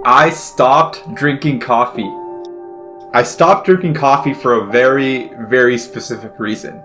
I stopped drinking coffee. I stopped drinking coffee for a very, very specific reason.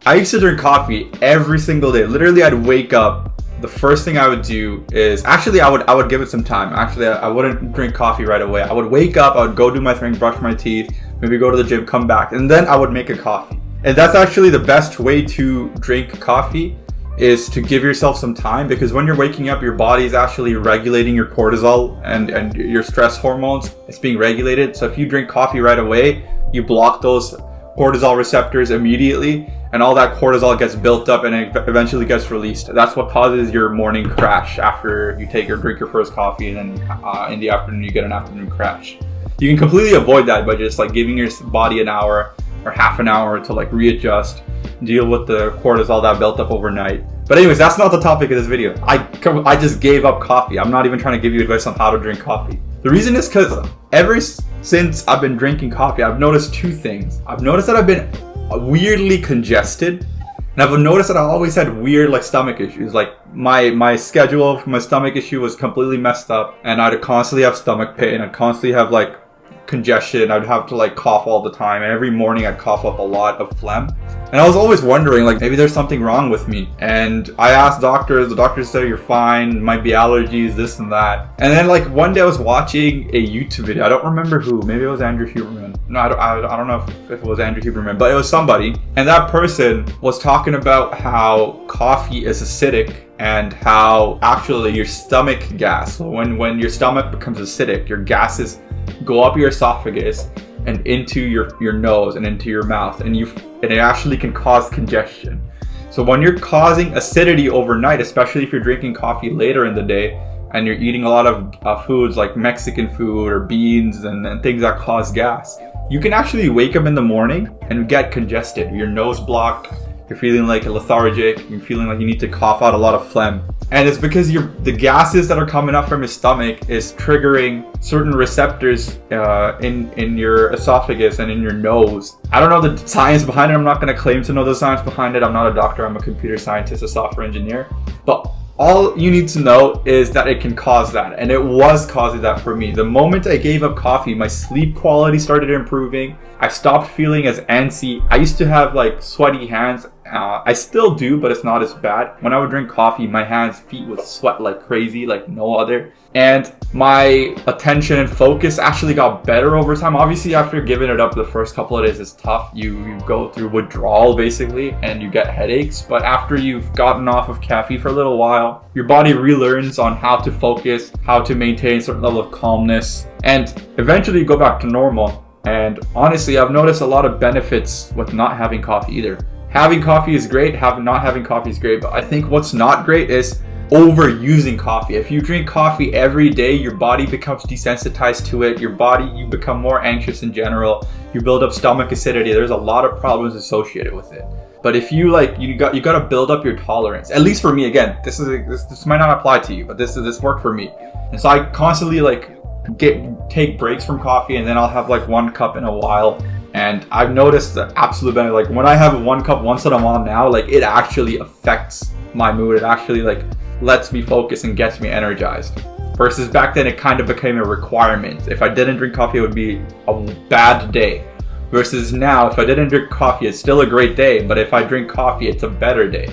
I used to drink coffee every single day. Literally, I'd wake up. The first thing I would do is I would give it some time. I wouldn't drink coffee right away. I would wake up, I would go do my thing, brush my teeth, maybe go to the gym, come back, and then I would make a coffee. And that's actually the best way to drink coffee, is to give yourself some time, because when you're waking up, your body is actually regulating your cortisol and your stress hormones. It's being regulated. So if you drink coffee right away, you block those cortisol receptors immediately, and all that cortisol gets built up and it eventually gets released. That's what causes your morning crash after you drink your first coffee, and then in the afternoon you get an afternoon crash. You can completely avoid that by just like giving your body an hour or half an hour to like readjust, deal with the cortisol that built up overnight. But anyways, that's not the topic of this video. I just gave up coffee. I'm not even trying to give you advice on how to drink coffee. The reason is because ever since I've been drinking coffee, I've noticed two things. I've noticed that I've been weirdly congested, and I've noticed that I always had weird like stomach issues. Like my schedule for my stomach issue was completely messed up, and I'd constantly have stomach pain. I'd constantly have like congestion. I'd have to like cough all the time, and every morning I'd cough up a lot of phlegm. And I was always wondering, like, maybe there's something wrong with me. And I asked doctors. The doctors said you're fine, it might be allergies, this and that. And then like one day I was watching a YouTube video. I don't remember who. Maybe it was Andrew Huberman. No, I don't know if it was Andrew Huberman, but it was somebody. And that person was talking about how coffee is acidic, and how actually your stomach gas, so when your stomach becomes acidic, your gases go up your esophagus and into your nose and into your mouth, and it actually can cause congestion. So when you're causing acidity overnight, especially if you're drinking coffee later in the day and you're eating a lot of foods like Mexican food or beans and things that cause gas, you can actually wake up in the morning and get congested. Your nose blocked, you're feeling like lethargic, you're feeling like you need to cough out a lot of phlegm. And it's because the gases that are coming up from your stomach is triggering certain receptors in your esophagus and in your nose. I don't know the science behind it. I'm not going to claim to know the science behind it. I'm not a doctor. I'm a computer scientist, a software engineer. But all you need to know is that it can cause that. And it was causing that for me. The moment I gave up coffee, my sleep quality started improving. I stopped feeling as antsy. I used to have like sweaty hands. I still do, but it's not as bad. When I would drink coffee, my hands, feet would sweat like crazy, like no other. And my attention and focus actually got better over time. Obviously, after giving it up the first couple of days, it's tough. You go through withdrawal basically, and you get headaches. But after you've gotten off of caffeine for a little while, your body relearns on how to focus, how to maintain a certain level of calmness, and eventually you go back to normal. And honestly, I've noticed a lot of benefits with not having coffee either. Having coffee is great, not having coffee is great, but I think what's not great is overusing coffee. If you drink coffee every day, your body becomes desensitized to it. You become more anxious in general. You build up stomach acidity. There's a lot of problems associated with it. But if you got to build up your tolerance. At least for me, again, this might not apply to you, but this worked for me. And so I constantly take breaks from coffee, and then I'll have like one cup in a while. And I've noticed the absolute benefit. Like when I have one cup once in a while now, like it actually affects my mood. It actually like lets me focus and gets me energized. Versus back then, it kind of became a requirement. If I didn't drink coffee, it would be a bad day. Versus now, if I didn't drink coffee, it's still a great day. But if I drink coffee, it's a better day.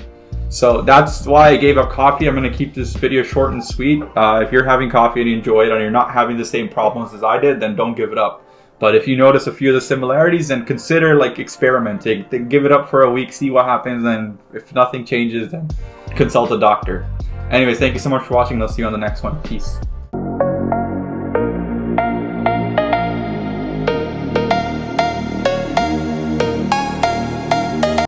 So that's why I gave up coffee. I'm going to keep this video short and sweet. If you're having coffee and you enjoy it and you're not having the same problems as I did, then don't give it up. But if you notice a few of the similarities, then consider like experimenting. Then give it up for a week, see what happens, and if nothing changes, then consult a doctor. Anyways, thank you so much for watching. I'll see you on the next one. Peace.